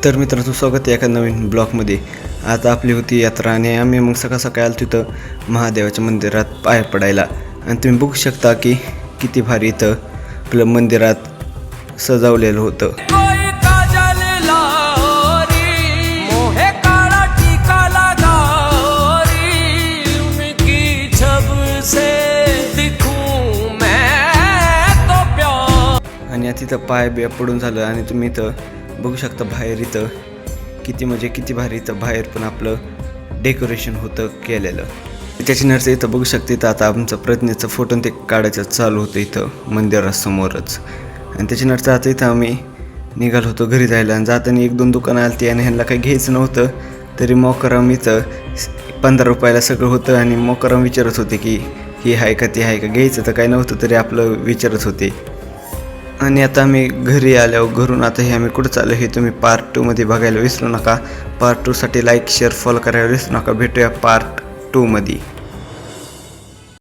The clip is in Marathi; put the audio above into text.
तर मित्रांनो स्वागत आहे एका नवीन ब्लॉगमध्ये। आता आपली होती यात्रा आणि आम्ही मग सकाळ सकाळी आलो तिथं महादेवाच्या मंदिरात पाय पडायला। आणि तुम्ही बघू शकता की किती भारी इथं आपलं मंदिरात सजवलेलं होतं। आणि तिथं पाय बिया पडून झालं आणि तुम्ही इथं बघू शकता बाहेर इथं किती भारी इथं बाहेर पण आपलं डेकोरेशन होतं केलेलं। त्याची नर्स इथं बघू शकते। इथं आता आमचं प्रतिनिधीचं फोटो ते काढायचं चालू होतं इथं मंदिरासमोरच। आणि त्याची नर्स आता इथं आम्ही निघालो होतो घरी जायला आणि जाताना एक दोन दुकानं आलती आणि ह्यांना काही घ्यायचं नव्हतं तरी मोकराम इथं 15 रुपयाला सगळं होतं आणि मोकराम विचारत होते की ही आहे का ती आहे का, घ्यायचं तर काही नव्हतं तरी आपलं विचारत होते। आणि आता आम्ही घरी आल्यावर घरून आता हे आम्ही कुठं चाललो हे तुम्ही पार्ट 2 मध्ये बघायला विसरू नका। पार्ट 2 साठी लाईक शेअर फॉलो करायला विसरू नका। भेटूया पार्ट 2 मध्ये।